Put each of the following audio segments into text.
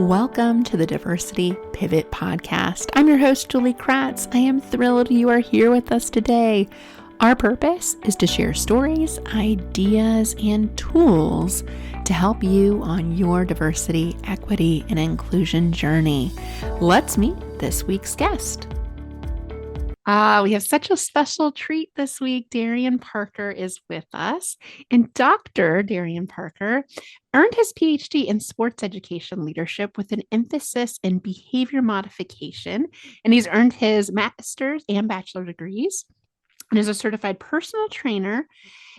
Welcome to the Diversity Pivot Podcast. I'm your host, Julie Kratz. I am thrilled you are here with us today. Our purpose is to share stories, ideas, and tools to help you on your diversity, equity, and inclusion journey. Let's meet this week's guest. We have such a special treat this week. Darian Parker is with us, and Dr. Darian Parker earned his PhD in sports education leadership with an emphasis in behavior modification, and he's earned his master's and bachelor degrees and is a certified personal trainer.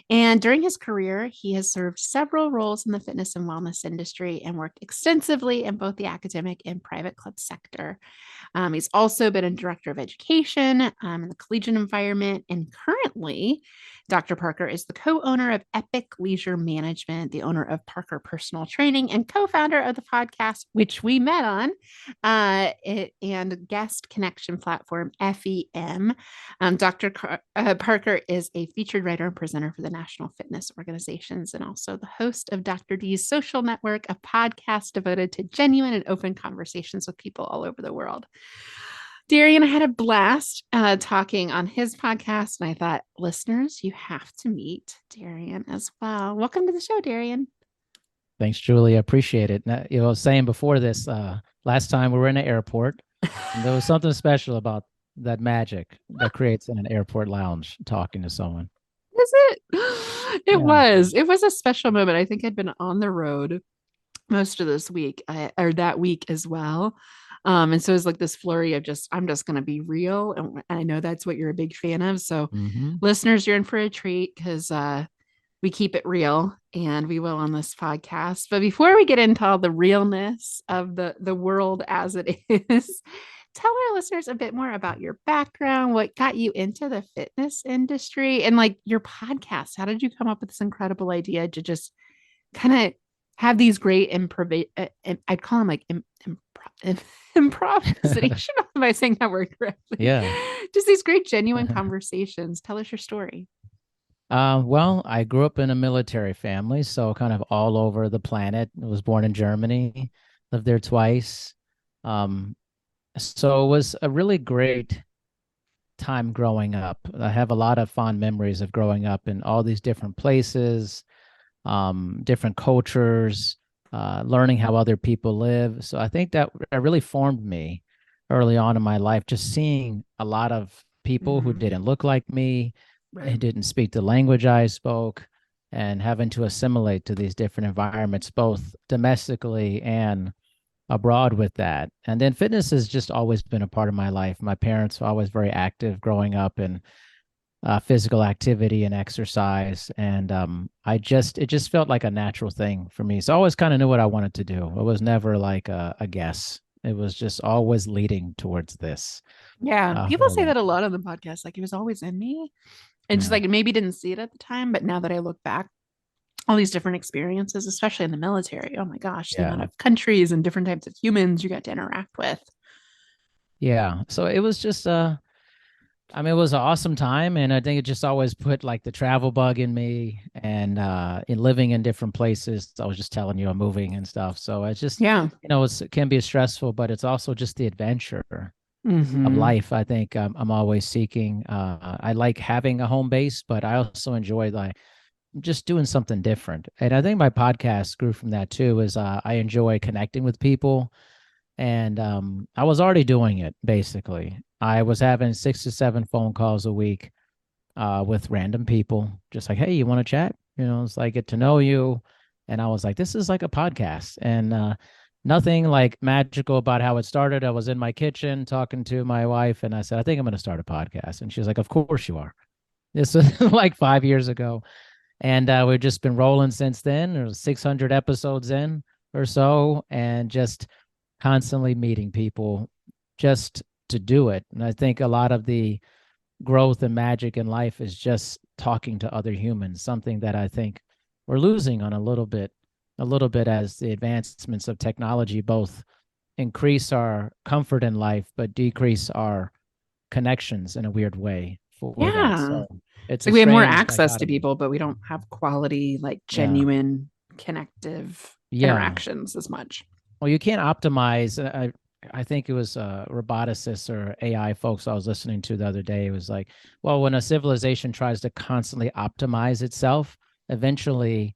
And during his career, he has served several roles in the fitness and wellness industry and worked extensively in both the academic and private club sector. He's also been a director of education in the collegiate environment. And currently, Dr. Parker is the co-owner of Epic Leisure Management, the owner of Parker Personal Training, and co-founder of the podcast, which we met on, and guest connection platform, F.EM. Dr. Parker is a featured writer and presenter for the National Fitness Organizations and also the host of Dr. D's Social Network, a podcast devoted to genuine and open conversations with people all over the world. Darian, I had a blast talking on his podcast, and I thought, listeners, you have to meet Darian as well. Welcome to the show, Darian. Thanks, Julie. I appreciate it. Now, I was saying before this, last time we were in an airport, and there was something special about that magic that creates in an airport lounge talking to someone. Is it? It was a special moment. I think I'd been on the road most of this week or that week as well. And so it's like this flurry of I'm just going to be real. And I know that's what you're a big fan of. So listeners, you're in for a treat because we keep it real, and we will on this podcast. But before we get into all the realness of the world as it is, tell our listeners a bit more about your background, what got you into the fitness industry, and like your podcast. How did you come up with this incredible idea to just kind of have these great I'd call them like improvisation. Am I saying that word correctly? Yeah. Just these great, genuine conversations. Tell us your story. Well, I grew up in a military family, so kind of all over the planet. I was born in Germany, lived there twice. So it was a really great time growing up. I have a lot of fond memories of growing up in all these different places, different cultures, learning how other people live. So I think that really formed me early on in my life, just seeing a lot of people who didn't look like me, who didn't speak the language I spoke, and having to assimilate to these different environments, both domestically and abroad with that. And then fitness has just always been a part of my life. My parents were always very active growing up in physical activity and exercise. And it just felt like a natural thing for me. So I always kind of knew what I wanted to do. It was never like a guess. It was just always leading towards this. Yeah. People say that a lot on the podcast. Like it was always in me. And just like maybe didn't see it at the time. But now that I look back, all these different experiences, especially in the military. Oh my gosh, the amount of countries and different types of humans you got to interact with. Yeah. So it was just, it was an awesome time. And I think it just always put like the travel bug in me, and in living in different places. I was just telling you, I'm moving and stuff. So it's just, it can be stressful, but it's also just the adventure of life. I think I'm always seeking. I like having a home base, but I also enjoy like just doing something different. And I think my podcast grew from that too, is I enjoy connecting with people. And I was already doing it, basically. I was having 6 to 7 phone calls a week with random people, just like, hey, you want to chat? It's like, get to know you. And I was like, this is like a podcast. And nothing like magical about how it started. I was in my kitchen talking to my wife, and I said, I think I'm going to start a podcast. And she was like, of course you are. This was like 5 years ago. And we've just been rolling since then. There's 600 episodes in or so, and just constantly meeting people just to do it. And I think a lot of the growth and magic in life is just talking to other humans, something that I think we're losing on a little bit as the advancements of technology both increase our comfort in life, but decrease our connections in a weird way. So it's like we have more access to people, but we don't have quality, like genuine connective interactions as much. Well, you can't optimize. I think it was roboticists or AI folks I was listening to the other day. It was like, well, when a civilization tries to constantly optimize itself, eventually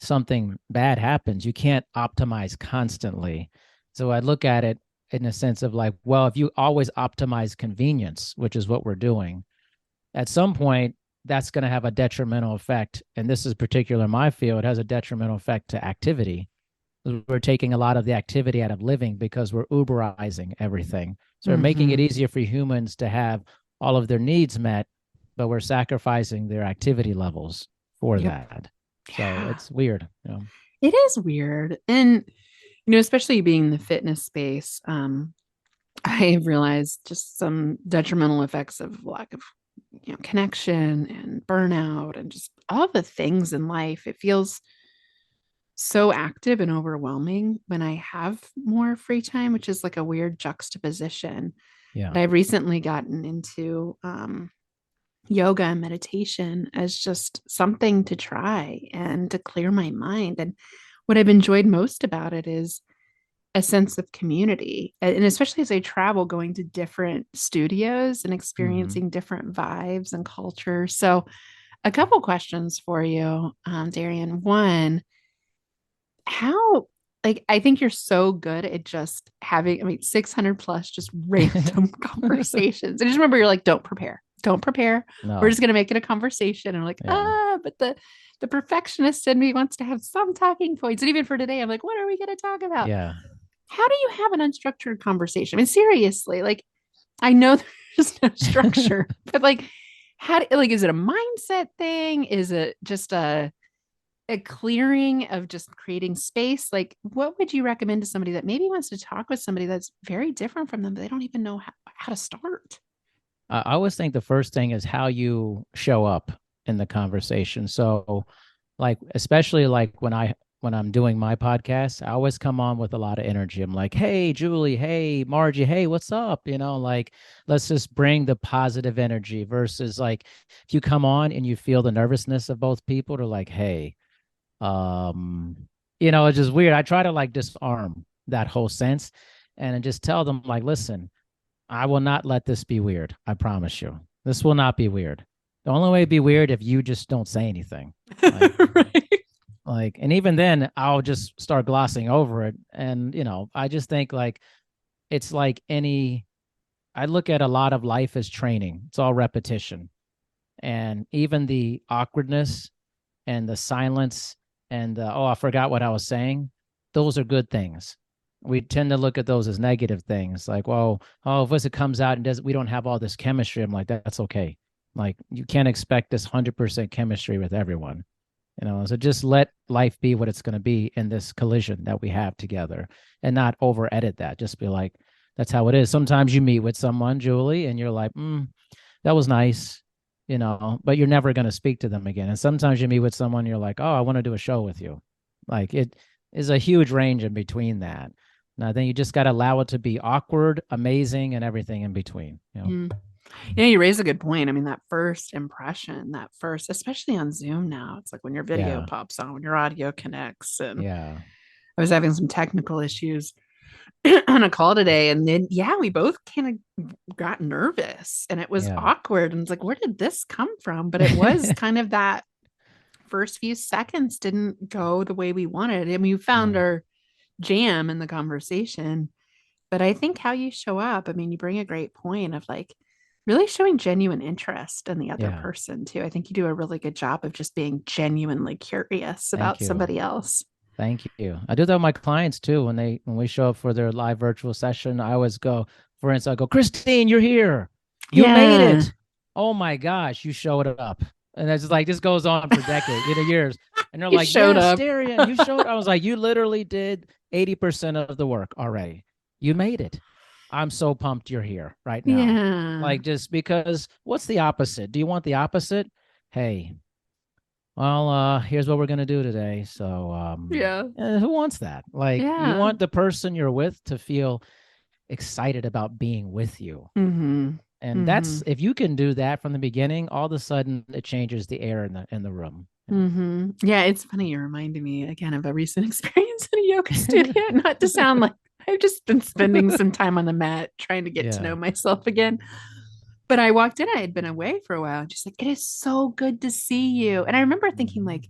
something bad happens. You can't optimize constantly. So I look at it in a sense of like, well, if you always optimize convenience, which is what we're doing, at some point that's going to have a detrimental effect. And this is particular in my field, it has a detrimental effect to activity. We're taking a lot of the activity out of living because we're Uberizing everything. So we're making it easier for humans to have all of their needs met, but we're sacrificing their activity levels for Yep. that. So Yeah. it's weird. It is weird. And, especially being in the fitness space, I have realized just some detrimental effects of lack of, connection and burnout and just all the things in life. It feels so active and overwhelming when I have more free time, which is like a weird juxtaposition. Yeah. But I've recently gotten into yoga and meditation as just something to try and to clear my mind. And what I've enjoyed most about it is a sense of community. And especially as I travel, going to different studios and Mm-hmm. experiencing different vibes and cultures. So, a couple questions for you, Darian. One, how, like, I think you're so good at just having, 600 plus just random conversations. I just remember you're like, don't prepare, don't prepare. We're No. just going to make it a conversation. And I'm like, Yeah. but the perfectionist in me wants to have some talking points. And even for today, I'm like, what are we going to talk about? Yeah. How do you have an unstructured conversation? I mean, seriously, like, I know there's no structure, but like, like, is it a mindset thing? Is it just a clearing of just creating space? Like, what would you recommend to somebody that maybe wants to talk with somebody that's very different from them, but they don't even know how to start? I always think the first thing is how you show up in the conversation. So, like, especially like when I'm doing my podcast, I always come on with a lot of energy. I'm like, hey, Julie, hey, Margie, hey, what's up? Like, let's just bring the positive energy versus like if you come on and you feel the nervousness of both people, they're like, hey, um, it's just weird. I try to like disarm that whole sense and just tell them, like, listen, I will not let this be weird. I promise you. This will not be weird. The only way it'd be weird if you just don't say anything. Like, Right. and even then I'll just start glossing over it. And, I just think like it's like I look at a lot of life as training. It's all repetition. And even the awkwardness and the silence and oh, I forgot what I was saying, those are good things. We tend to look at those as negative things, like, well, oh, if it comes out and does we don't have all this chemistry. I'm like, that's okay. Like, you can't expect this 100% chemistry with everyone. So just let life be what it's going to be in this collision that we have together, and not over edit that. Just be like, that's how it is. Sometimes you meet with someone, Julie, and you're like, that was nice, but you're never going to speak to them again. And sometimes you meet with someone, you're like, oh, I want to do a show with you. Like, it is a huge range in between that. And I think you just got to allow it to be awkward, amazing, and everything in between. Mm. Yeah, you raise a good point. I mean, that first impression, especially on Zoom now, it's like when your video Yeah. pops on, when your audio connects. And Yeah. I was having some technical issues on a call today. And then, yeah, we both kind of got nervous and it was Yeah. awkward. And it's like, where did this come from? But it was kind of that first few seconds didn't go the way we wanted. I mean, we found Yeah. our jam in the conversation. But I think how you show up, I mean, you bring a great point of like really showing genuine interest in the other Yeah. person too. I think you do a really good job of just being genuinely curious Thank about you. somebody else. Thank you. I do that with my clients too. When we show up for their live virtual session, I always go, for instance, I go, Christine, you're here. You made Yeah. it. Oh my gosh, you showed up. And it's like this goes on for decades, years. And they're You like, showed yes, up. Darian, you showed. I was like, you literally did 80% of the work already. You made it. I'm so pumped you're here right now. Yeah. Like, just because what's the opposite? Do you want the opposite? Hey, well, here's what we're gonna do today. So, Yeah. who wants that? Like, you Yeah. want the person you're with to feel excited about being with you. Mm-hmm. And Mm-hmm. that's if you can do that from the beginning, all of a sudden it changes the air in the room. Yeah, it's funny. You're reminding me again of a recent experience in a yoga studio. Not to sound like I've just been spending some time on the mat trying to get to Yeah. know myself again. But I walked in, I had been away for a while, and she's like, "It is so good to see you." And I remember thinking, like,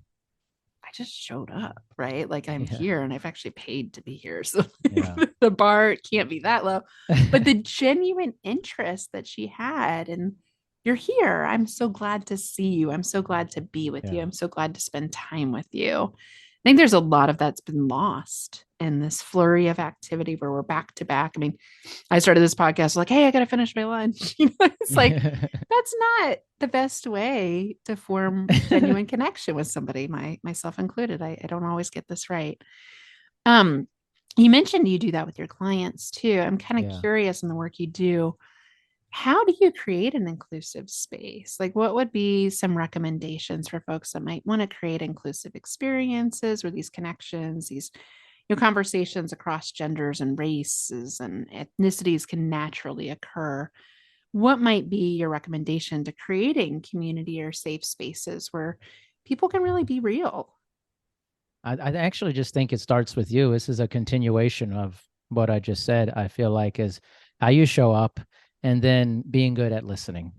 I just showed up, right? Like I'm Yeah. here and I've actually paid to be here. So Yeah. the bar can't be that low. But the genuine interest that she had, and you're here. I'm so glad to see you. I'm so glad to be with you. Yeah. I'm so glad to spend time with you. I think there's a lot of that's been lost in this flurry of activity where we're back to back. I mean, I started this podcast like, hey, I got to finish my lunch. It's like, that's not the best way to form genuine connection with somebody, myself included. I don't always get this right. Um, you mentioned you do that with your clients too. I'm kind of Yeah. curious in the work you do. How do you create an inclusive space? Like, what would be some recommendations for folks that might want to create inclusive experiences or these connections, these conversations across genders and races and ethnicities can naturally occur? What might be your recommendation to creating community or safe spaces where people can really be real? I actually just think it starts with you. This is a continuation of what I just said. I feel like is how you show up and then being good at listening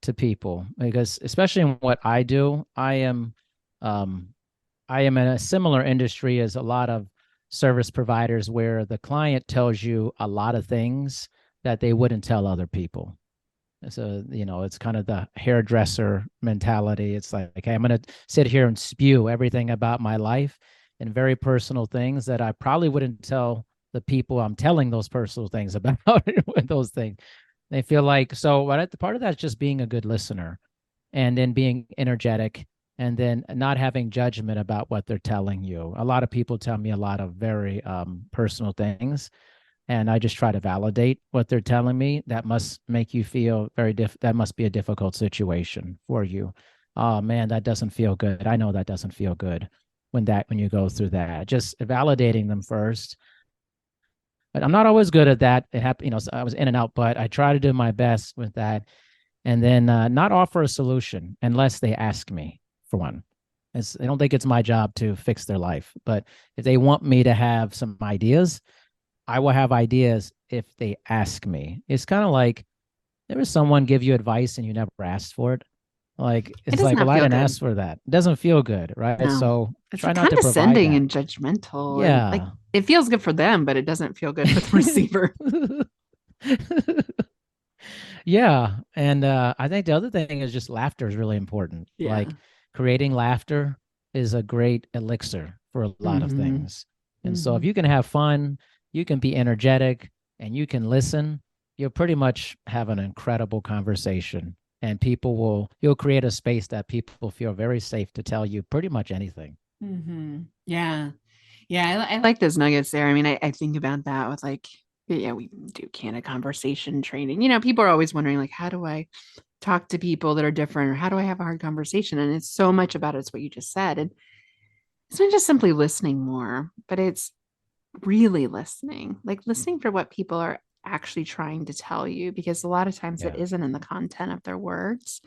to people, because especially in what I do, um, I am in a similar industry as a lot of service providers where the client tells you a lot of things that they wouldn't tell other people. So, it's kind of the hairdresser mentality. It's like, okay, I'm going to sit here and spew everything about my life and very personal things that I probably wouldn't tell the people I'm telling those personal things about with those things. They feel like, so what part of that is just being a good listener and then being energetic and then not having judgment about what they're telling you. A lot of people tell me a lot of very personal things, and I just try to validate what they're telling me. That must make you feel that must be a difficult situation for you. Oh man, that doesn't feel good. I know that doesn't feel good when you go through that. Just validating them first. But I'm not always good at that. It happened, so I was in and out, but I try to do my best with that. And then not offer a solution unless they ask me for one. I don't think it's my job to fix their life, but if they want me to have some ideas, I will have ideas if they ask me. It's kind of like there was someone give you advice and you never asked for it. Like It it's does like, well, not I feel didn't good. ask for that. It doesn't feel good, right? No, So it's try not to provide condescending that. and judgmental. And like Yeah. it feels good for them, but it doesn't feel good for the receiver. Yeah. And I think the other thing is just laughter is really important. Yeah. Like creating laughter is a great elixir for a lot of Hmm. things. And so if Hmm. you can have fun, you can be energetic, and you can listen, you'll pretty much have an incredible conversation. And you'll create a space that people feel very safe to tell you pretty much anything. Hmm. Yeah. Yeah. I like those nuggets there. I mean, I think about that with like, yeah, we do candid conversation training. People are always wondering, like, how do I talk to people that are different or how do I have a hard conversation? And it's so much about it's what you just said. And it's not just simply listening more, but it's really listening, like listening for what people are actually trying to tell you, because a lot of times it Yeah. isn't in the content of their words.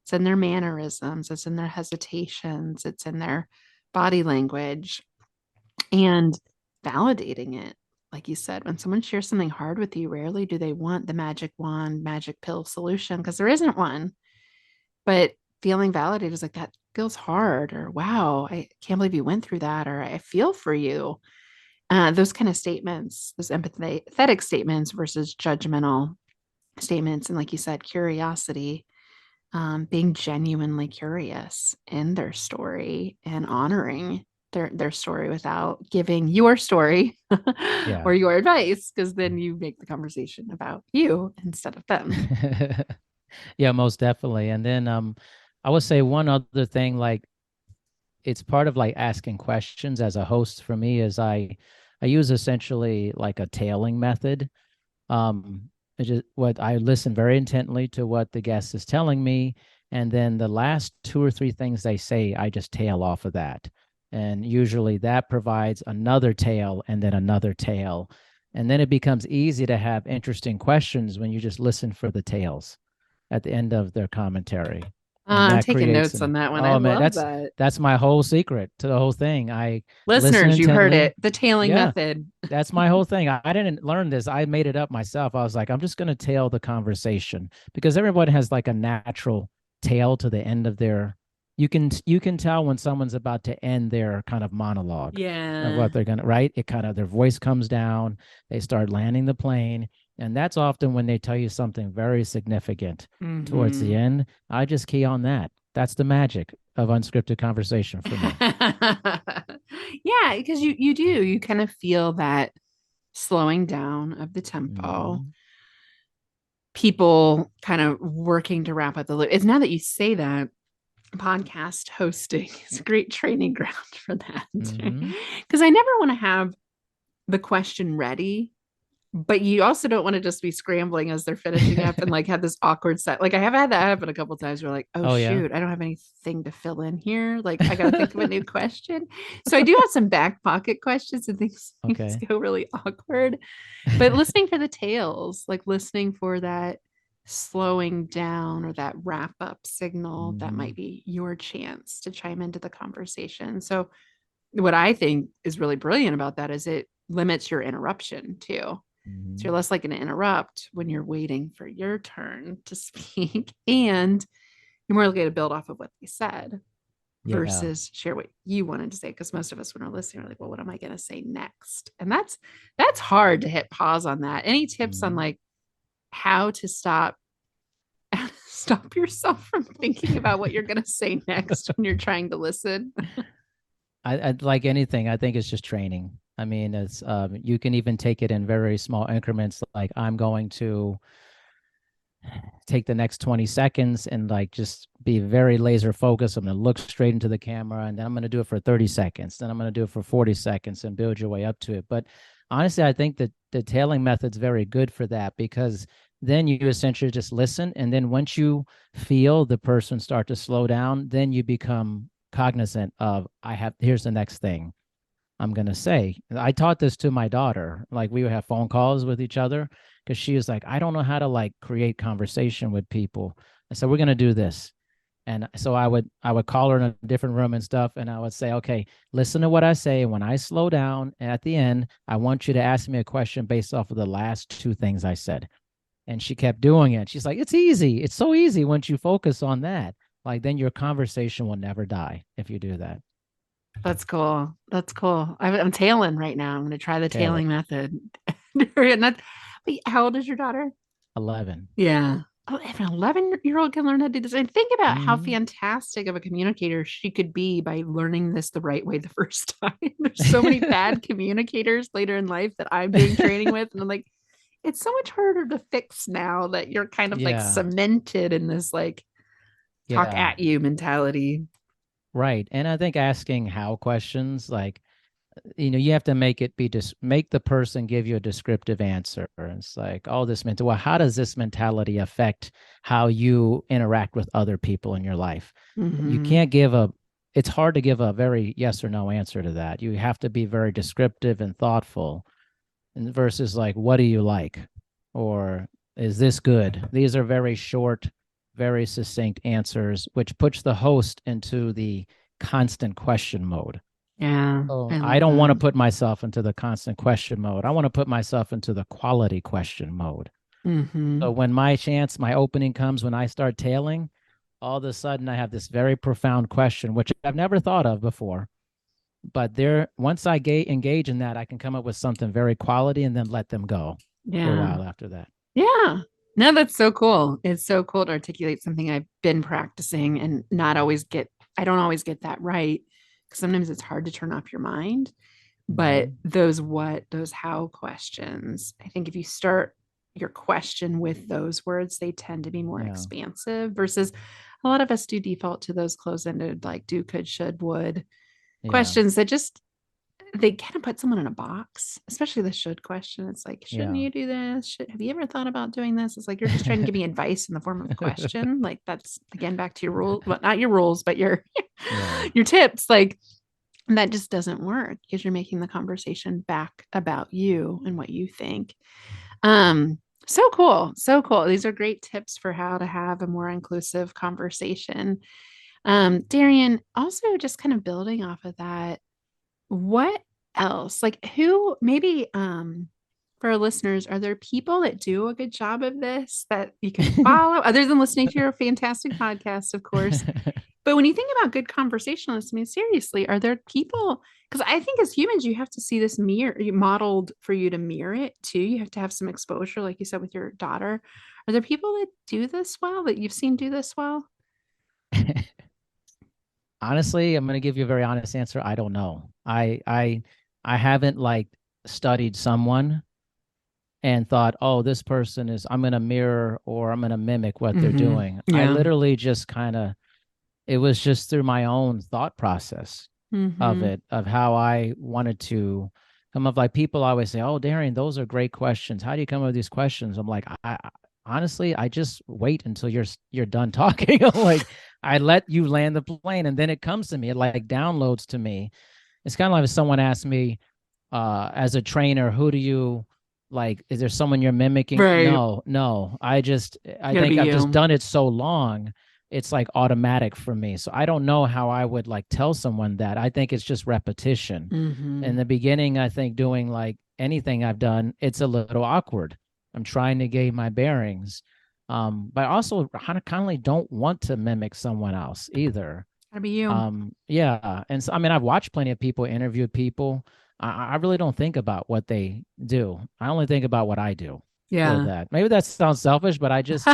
It's in their mannerisms, it's in their hesitations, it's in their body language, and validating it. Like you said, when someone shares something hard with you, rarely do they want the magic wand, magic pill solution because there isn't one. But feeling validated is like, that feels hard, or wow, I can't believe you went through that, or I feel for you. Those kind of statements, those empathetic statements versus judgmental statements. And like you said, curiosity, being genuinely curious in their story and honoring their story without giving your story Yeah. or your advice, because then you make the conversation about you instead of them. Yeah, most definitely. And then I would say one other thing, like it's part of like asking questions as a host for me is I use essentially like a tailing method. It's just what I listen very intently to what the guest is telling me, and then the last two or three things they say, I just tail off of that. And usually that provides another tail and then another tail. And then it becomes easy to have interesting questions when you just listen for the tails at the end of their commentary. And I'm that taking creates notes an, on that one. I oh man, love that. that's my whole secret to the whole thing. I listen Listeners, you heard intently. it. The tailing Yeah, method. that's my whole thing. I didn't learn this. I made it up myself. I was like, I'm just going to tail the conversation because everybody has like a natural tail to the end of their. You can tell when someone's about to end their kind of monologue of Yeah. what they're gonna, right. It kind of, their voice comes down. They start landing the plane, and that's often when they tell you something very significant towards the Hmm. end. I just key on that. That's the magic of unscripted conversation for me. Yeah, because you do. You kind of feel that slowing down of the tempo, Mhm. people kind of working to wrap up the loop. It's now that you say that, podcast hosting is a great training ground for that. Mhm. Because I never want to have the question ready, but you also don't want to just be scrambling as they're finishing up and like have this awkward set. Like I have had that happen a couple of times where like, oh Oh yeah. shoot, I don't have anything to fill in here. Like I got to think of a new question. So I do have some back pocket questions and things Okay. go really awkward. But listening for the tails, like listening for that slowing down or that wrap up signal, that might Mhm. be your chance to chime into the conversation. So what I think is really brilliant about that is it limits your interruption too. So you're Mhm. less likely to interrupt when you're waiting for your turn to speak, and you're more likely to build off of what they said Yeah. versus share what you wanted to say. Because most of us, when we're listening, are like, well, what am I going to say next? And that's hard to hit pause on that. Any tips on Mhm. like how to stop yourself from thinking about what you're going to say next when you're trying to listen? I like anything. I think it's just training. I mean, it's you can even take it in very small increments. Like I'm going to take the next 20 seconds and like just be very laser focused. I'm going to look straight into the camera, and then I'm going to do it for 30 seconds. Then I'm going to do it for 40 seconds and build your way up to it. But honestly, I think that the tailing method's very good for that because then you essentially just listen. And then once you feel the person start to slow down, then you become cognizant of, here's the next thing I'm going to say. I taught this to my daughter. Like we would have phone calls with each other because she was like, I don't know how to like create conversation with people. I said, we're going to do this. And so I would call her in a different room and stuff. And I would say, okay, listen to what I say. When I slow down at the end, I want you to ask me a question based off of the last two things I said. And she kept doing it. She's like, it's easy. It's so easy once you focus on that. Like then your conversation will never die if you do that. That's cool. That's cool. I'm tailing right now. I'm going to try the Tail it. tailing method. Wait, how old is your daughter? 11. Yeah. Oh, if an 11-year-old can learn how to do this, and think about how Mm-hmm. fantastic of a communicator she could be by learning this the right way the first time. There's so many bad communicators later in life that I'm doing training with. And I'm like, it's so much harder to fix now that you're kind of like Yeah. cemented in this like talk Yeah. at you mentality. Right. And I think asking how questions, like, you have to make it be just make the person give you a descriptive answer. It's like, oh, this mental, well, how does this mentality affect how you interact with other people in your life? You Hmm. can't it's hard to give a very yes or no answer to that. You have to be very descriptive and thoughtful, and versus like, what do you like? Or is this good? These are very short, very succinct answers, which puts the host into the constant question mode. Yeah, Oh, I I love don't want to that. put myself into the constant question mode. I want to put myself into the quality question mode. So Hmm. when my opening comes, when I start tailing, all of a sudden I have this very profound question, which I've never thought of before. But once I engage in that, I can come up with something very quality and then let them go for a Yeah. while after that. Yeah. No, that's so cool. It's so cool to articulate something I've been practicing and not always I don't always get that right. Because sometimes it's hard to turn off your mind. But Mhm. those how questions, I think if you start your question with those words, they tend to be more Yeah. expansive versus a lot of us do default to those close-ended, like do, could, should, would Yeah. questions that just they kind of put someone in a box, especially the should question. It's like, shouldn't Yeah. you do this? Have you ever thought about doing this? It's like you're just trying to give me advice in the form of a question. Like that's again back to your rules, well, not your rules, but your Yeah. your tips. Like that just doesn't work because you're making the conversation back about you and what you think. Um, So cool. So cool. These are great tips for how to have a more inclusive conversation. Darian, also just kind of building off of that, what else? Like who maybe for our listeners, are there people that do a good job of this that you can follow other than listening to your fantastic podcast, of course? But when you think about good conversationalists, I mean, seriously, are there people? Because I think as humans, you have to see this mirror modeled for you to mirror it too. You have to have some exposure, like you said with your daughter. Are there people that do this well that you've seen do this well? Honestly, I'm going to give you a very honest answer. I don't know. I haven't like studied someone and thought, oh, this person is, I'm going to mirror or I'm going to mimic what they're doing. I Yeah. literally just kind of, it was just through my own thought process of Hmm. it, of how I wanted to come up. Like people always say, oh, Darian, those are great questions. How do you come up with these questions? I'm like, honestly, I just wait until you're done talking. I'm like, I let you land the plane and then it comes to me. It like downloads to me. It's kind of like if someone asked me, as a trainer, who do you like? Is there someone you're mimicking? Right. No. I Gotta be think I've just you. done it so long. It's like automatic for me. So I don't know how I would like tell someone that. I think it's just repetition. In Hmm. the beginning, I think doing like anything I've done, it's a little awkward. I'm trying to gain my bearings. But I also kind of don't want to mimic someone else either. Gotta be you. Yeah. And so, I mean, I've watched plenty of people interview people. I really don't think about what they do. I only think about what I do with Yeah. that. Maybe that sounds selfish, but I just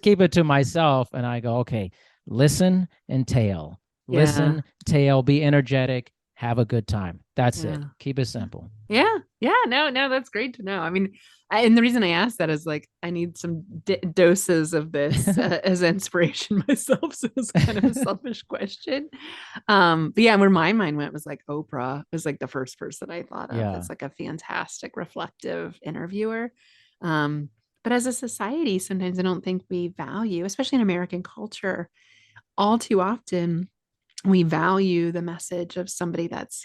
keep it to myself and I go, okay, listen and tail. Yeah. Listen, tail, be energetic, have a good time. That's it. Yeah. Keep it simple. Yeah. Yeah. No, no, that's great to know. I mean, and the reason I asked that is like I need some doses of this as inspiration myself. So it's kind of a selfish question. But yeah, where my mind went was like Oprah was like the first person I thought of. Yeah. That's like a fantastic reflective interviewer. Um, but as a society, sometimes I don't think we value, especially in American culture, all too often we value the message of somebody that's,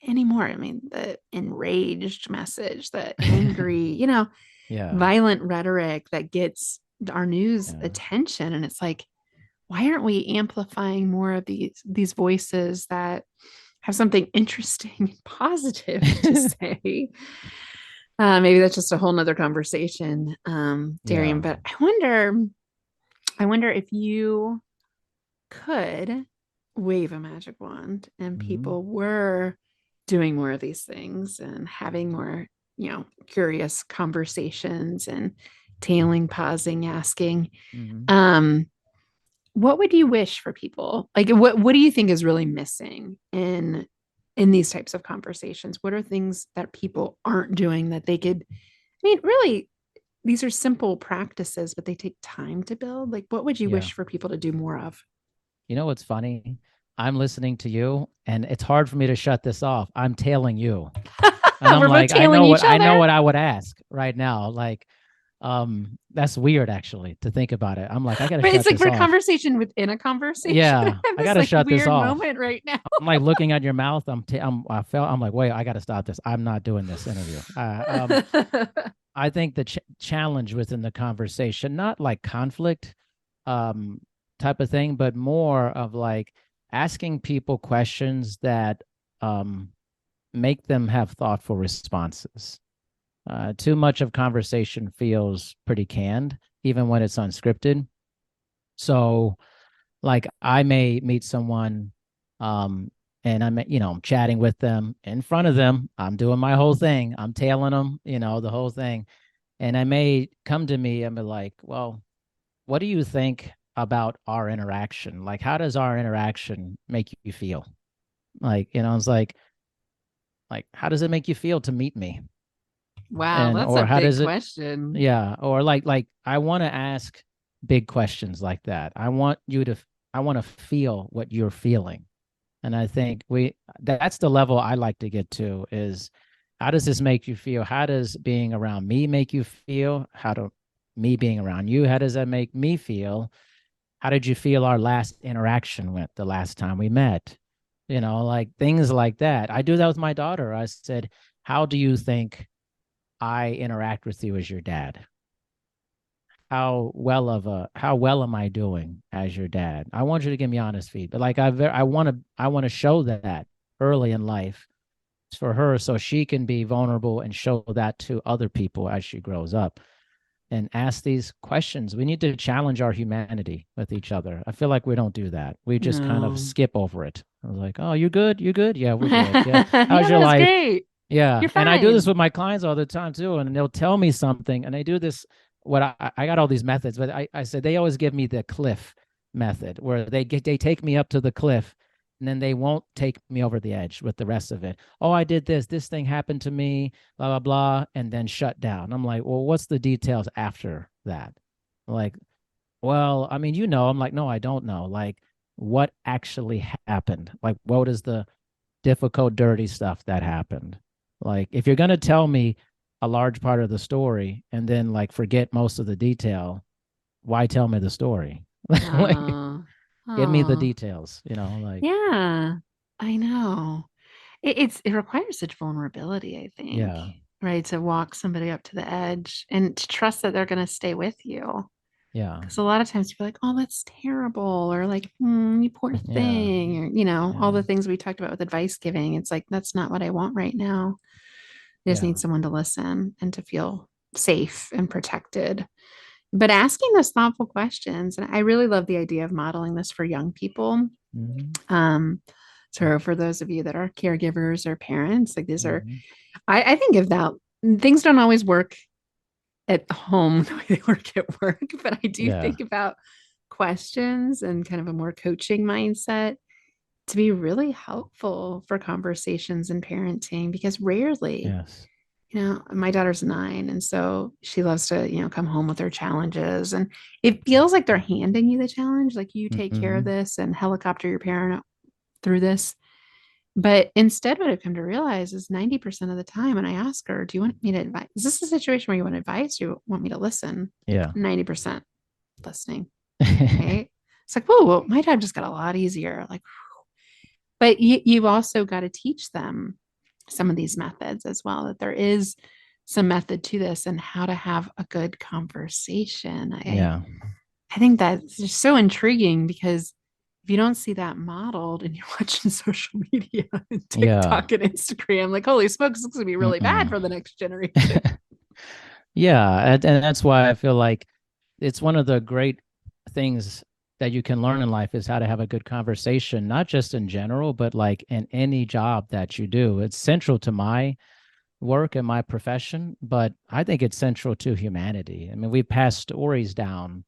anymore. I mean, the enraged message, the angry, Yeah. violent rhetoric that gets our news Yeah. attention. And it's like, why aren't we amplifying more of these voices that have something interesting and positive to say? Maybe that's just a whole nother conversation, Darian. Yeah. But I wonder if you could wave a magic wand and Hmm. people were doing more of these things and having more, curious conversations and tailing, pausing, asking, Hmm. um, what would you wish for people? Like what do you think is really missing in these types of conversations? What are things that people aren't doing that they could, I mean, really, these are simple practices, but they take time to build. Like, what would you Yeah. wish for people to do more of? You know what's funny? I'm listening to you and it's hard for me to shut this off. I'm tailing you. And I'm We're both like, tailing each I know other. what I would ask right now. Like, that's weird actually to think about it. I'm like, I gotta But it's shut like this we're off. conversation within a conversation. I Yeah, have I this gotta like shut this weird off. moment right now. I'm like looking at your mouth. I'm like, wait, I gotta stop this. I'm not doing this interview. I think the challenge within the conversation, not like conflict, um, type of thing, but more of like asking people questions that, um, make them have thoughtful responses. Too much of conversation feels pretty canned, even when it's unscripted. So, like, I may meet someone, um, and I'm chatting with them in front of them. I'm doing my whole thing. I'm tailing them, the whole thing. And I may come to me and be like, well, what do you think about our interaction? Like, how does our interaction make you feel? Like, it's like, how does it make you feel to meet me? Wow, And, that's or a how big does it, question. yeah. Or like, I want to ask big questions like that. I want to feel what you're feeling. And I think that's the level I like to get to is how does this make you feel? How does being around me make you feel? How do me being around you, how does that make me feel? How did you feel our last interaction went the last time we met? Like things like that. I do that with my daughter. I said, how do you think I interact with you as your dad? how well am I doing as your dad? I want you to give me honest feedback. Like I want to show that early in life for her so she can be vulnerable and show that to other people as she grows up and ask these questions. We need to challenge our humanity with each other. I feel like we don't do that. We just kind of No. skip over it. I was like, "Oh, you good? You good? Yeah, we're good. Yeah. Yeah, How's your that's life? great. Yeah." You're And I do this fine. with my clients all the time too. And they'll tell me something and they do this. What I got all these methods, but I said they always give me the cliff method where they take me up to the cliff and then they won't take me over the edge with the rest of it. Oh, I did this thing happened to me, blah, blah, blah, and then shut down. I'm like, well, what's the details after that? Like, well, I mean, I'm like, no, I don't know. Like, what actually happened? Like, what is the difficult, dirty stuff that happened? Like, if you're going to tell me a large part of the story and then like forget most of the detail, why tell me the story? Like, Oh, give me the oh, details, like, yeah, I know. It requires such vulnerability, I think, yeah, right? To walk somebody up to the edge and to trust that they're going to stay with you. yeah, Because a lot of times you're like, oh, that's terrible, or like, you poor yeah, thing, or all yeah, the things we talked about with advice giving. It's like that's not what I want right now. I just need yeah. someone to listen and to feel safe and protected. But asking those thoughtful questions, and I really love the idea of modeling this for young people. Mm-hmm. Um, so for those of you that are caregivers or parents, like these are, Mm-hmm. I think of that things don't always work at home the way they work at work, but I do Yeah, think about questions and kind of a more coaching mindset to be really helpful for conversations and parenting because rarely, yes, my daughter's 9, and so she loves to, come home with her challenges. And it feels like they're handing you the challenge, like you take care of mm-hmm. this and helicopter your parent through this. But instead, what I've come to realize is 90% of the time, when I ask her, do you want me to advise? Is this a situation where you want advice or you want me to listen? Yeah. 90% listening, right? It's like, whoa, well, my job just got a lot easier. Like, but you've also got to teach them some of these methods as well, that there is some method to this and how to have a good conversation. Yeah, I think that's just so intriguing because if you don't see that modeled and you're watching social media and yeah. TikTok and Instagram, like, holy smokes, this is going to be really bad Mm-mm. for the next generation. Yeah, and that's why I feel like it's one of the great things that you can learn in life is how to have a good conversation, not just in general, but like in any job that you do. It's central to my work and my profession, but I think it's central to humanity. I mean, we pass stories down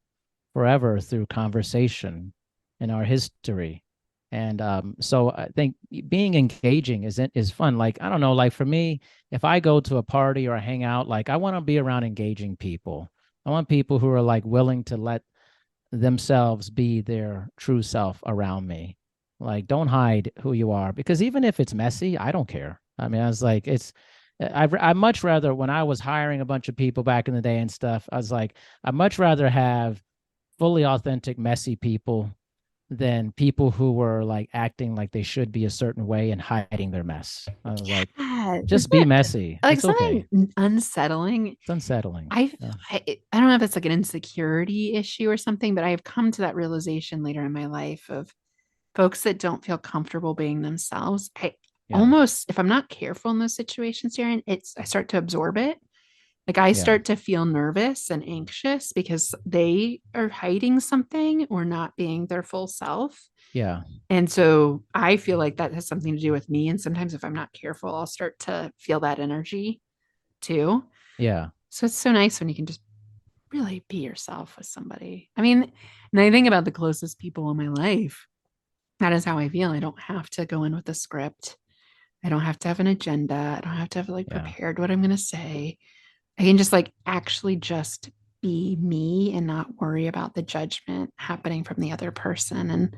forever through conversation in our history. And so I think being engaging is fun. Like, I don't know, like for me, if I go to a party or hang out, like I want to be around engaging people. I want people who are like willing to let themselves be their true self around me. Like, don't hide who you are because even if it's messy, I don't care. I mean, I was like, I much rather when I was hiring a bunch of people back in the day and stuff, I was like, I'd much rather have fully authentic, messy people than people who were like acting like they should be a certain way and hiding their mess. I was like, Yeah, just isn't be it messy. like It's okay. something unsettling? It's unsettling. I, Yeah. I don't know if it's like an insecurity issue or something, but I have come to that realization later in my life of folks that don't feel comfortable being themselves. I Yeah. almost, if I'm not careful in those situations, Darren, I start to absorb it. Like I Yeah. start to feel nervous and anxious because they are hiding something or not being their full self. Yeah. And so I feel like that has something to do with me. And sometimes if I'm not careful, I'll start to feel that energy too. Yeah. So it's so nice when you can just really be yourself with somebody. I mean, and I think about the closest people in my life. That is how I feel. I don't have to go in with a script. I don't have to have an agenda. I don't have to have like Yeah. prepared what I'm going to say. I can just like actually just be me and not worry about the judgment happening from the other person. And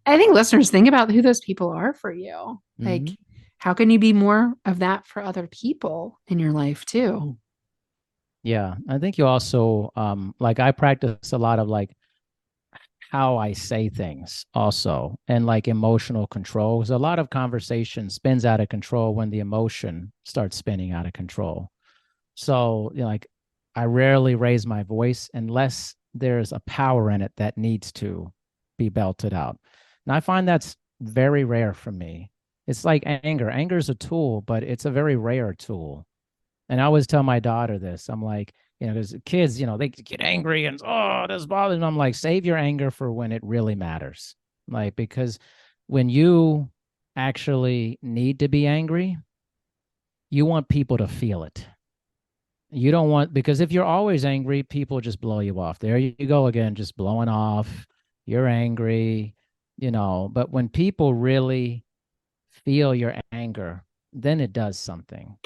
I think listeners think about who those people are for you. Like, Hmm. how can you be more of that for other people in your life too? Yeah. I think you also like I practice a lot of like how I say things also and like emotional control. Because a lot of conversation spins out of control when the emotion starts spinning out of control. So, like I rarely raise my voice unless there's a power in it that needs to be belted out. And I find that's very rare for me. It's like anger. Anger is a tool, but it's a very rare tool. And I always tell my daughter this. I'm like, because kids, they get angry and, oh, this bothers me. I'm like, save your anger for when it really matters. Like, because when you actually need to be angry, you want people to feel it. You don't want, because if you're always angry, people just blow you off. There you go again, just blowing off. You're angry, but when people really feel your anger, then it does something,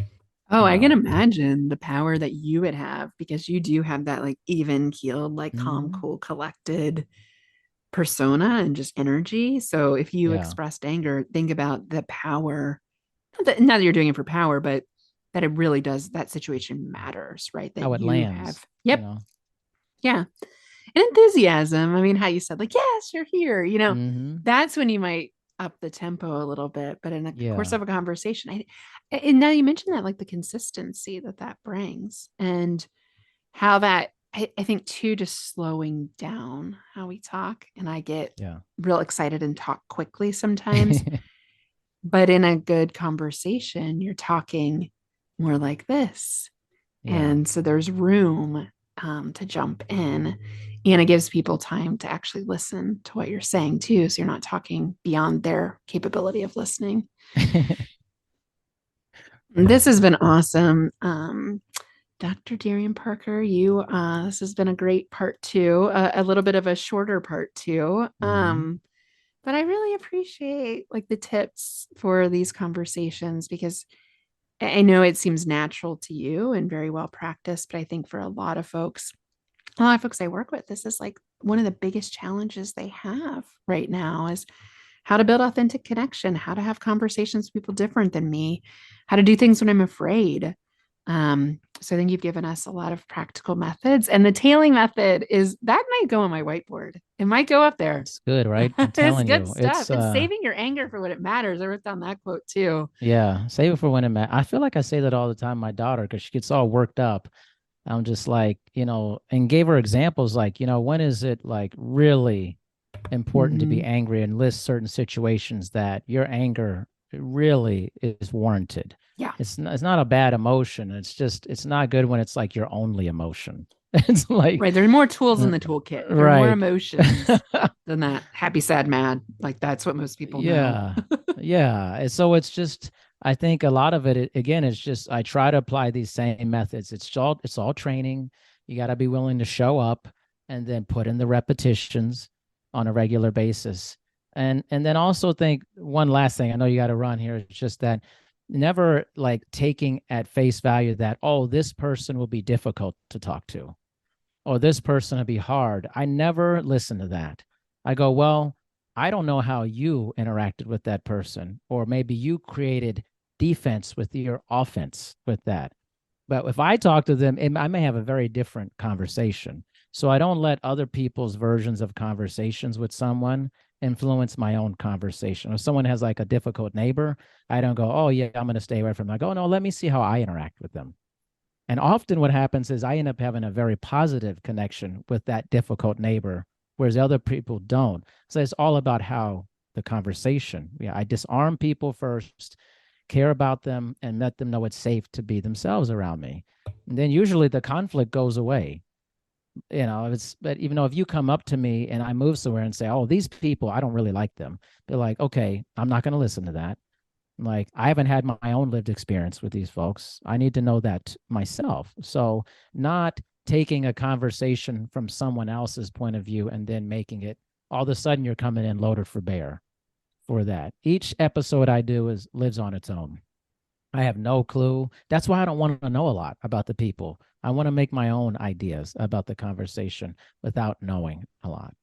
Oh, you I can know. imagine the power that you would have because you do have that like even keeled, like calm, Mhm. cool, collected persona and just energy. So if you Yeah. expressed anger, think about the power, not that you're doing it for power, but that it really does, that situation matters, right? That How it you lands, have, yep, you know. yeah. And enthusiasm. I mean, how you said, like, yes, you're here, Mhm. that's when you might up the tempo a little bit. But in the course Yeah. of a conversation, and now you mentioned that, like the consistency that that brings and how that, I think too, just slowing down how we talk. And I get Yeah. real excited and talk quickly sometimes. But in a good conversation, you're talking more like this. Yeah. And so there's room to jump in. And it gives people time to actually listen to what you're saying too. So you're not talking beyond their capability of listening. This has been awesome. Dr. Darian Parker, this has been a great part two, a little bit of a shorter part two. Mhm. But I really appreciate like the tips for these conversations because I know it seems natural to you and very well practiced, but I think for a lot of folks I work with, this is like one of the biggest challenges they have right now is how to build authentic connection, how to have conversations with people different than me, how to do things when I'm afraid. So I think you've given us a lot of practical methods, and the tailing method is that might go on my whiteboard. It might go up there. It's good, right? I'm It's telling good you. stuff. And saving your anger for when it matters. I wrote down that quote too. Yeah, save it for when it matters. I feel like I say that all the time, my daughter, because she gets all worked up. I'm just like, and gave her examples like, when is it like really important to be Mhm. angry and list certain situations that your anger really is warranted. Yeah. It's not a bad emotion. It's just it's not good when it's like your only emotion. It's like Right. There are more tools in the toolkit. There are more right. emotions than that happy, sad, mad. Like that's what most people know. Yeah. Yeah. And so it's just I think a lot of it again it's just I try to apply these same methods. It's all training. You got to be willing to show up and then put in the repetitions on a regular basis. And then also think one last thing. I know you got to run here. It's just that never like taking at face value that this person will be difficult to talk to or this person will be hard. I never listen to that. I go, well, I don't know how you interacted with that person, or maybe you created defense with your offense with that. But if I talk to them, I may have a very different conversation. So I don't let other people's versions of conversations with someone influence my own conversation. If someone has like a difficult neighbor, I don't go, oh, yeah, I'm going to stay away from them. I go, no, let me see how I interact with them. And often what happens is I end up having a very positive connection with that difficult neighbor, whereas other people don't. So it's all about how the conversation. Yeah, I disarm people first, care about them, and let them know it's safe to be themselves around me. And then usually the conflict goes away. But even though if you come up to me and I move somewhere and say, oh, these people, I don't really like them, they're like, okay, I'm not going to listen to that. Like, I haven't had my own lived experience with these folks. I need to know that myself. So, not taking a conversation from someone else's point of view and then making it all of a sudden you're coming in loaded for bear for that. Each episode I do is lives on its own. I have no clue. That's why I don't want to know a lot about the people. I want to make my own ideas about the conversation without knowing a lot.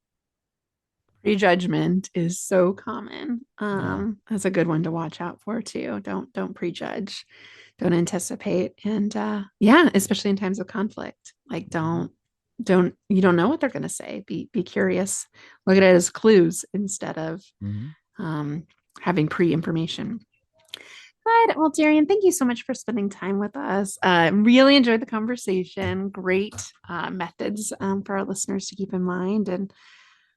Prejudgment is so common. Yeah. That's a good one to watch out for too. Don't prejudge, don't anticipate, and yeah, especially in times of conflict. Like Mhm. don't you don't know what they're going to say. Be curious. Look at it as clues instead of Mhm. um, having pre information. Good. Well, Darian, thank you so much for spending time with us. Really enjoyed the conversation. Great methods for our listeners to keep in mind, and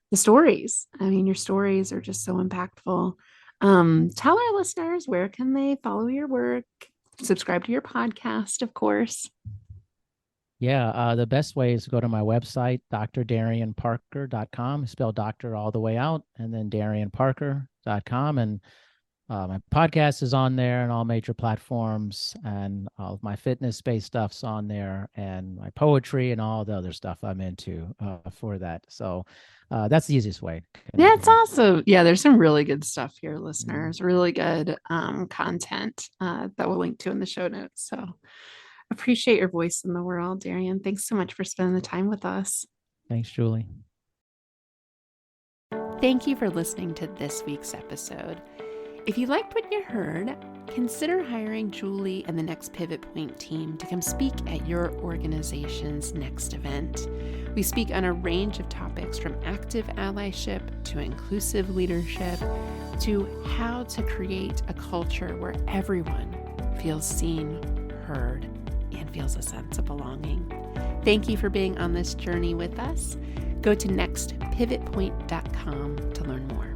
the stories. I mean, your stories are just so impactful. Tell our listeners, where can they follow your work, subscribe to your podcast, of course. Yeah, the best way is to go to my website, drdarianparker.com, spell doctor all the way out, and then darianparker.com. And my podcast is on there and all major platforms, and all of my fitness-based stuff's on there, and my poetry and all the other stuff I'm into for that. So that's the easiest way. Yeah, it's awesome. Yeah, there's some really good stuff here, listeners. Really good content that we'll link to in the show notes. So appreciate your voice in the world, Darian. Thanks so much for spending the time with us. Thanks, Julie. Thank you for listening to this week's episode. If you liked what you heard, consider hiring Julie and the Next Pivot Point team to come speak at your organization's next event. We speak on a range of topics, from active allyship to inclusive leadership to how to create a culture where everyone feels seen, heard, and feels a sense of belonging. Thank you for being on this journey with us. Go to nextpivotpoint.com to learn more.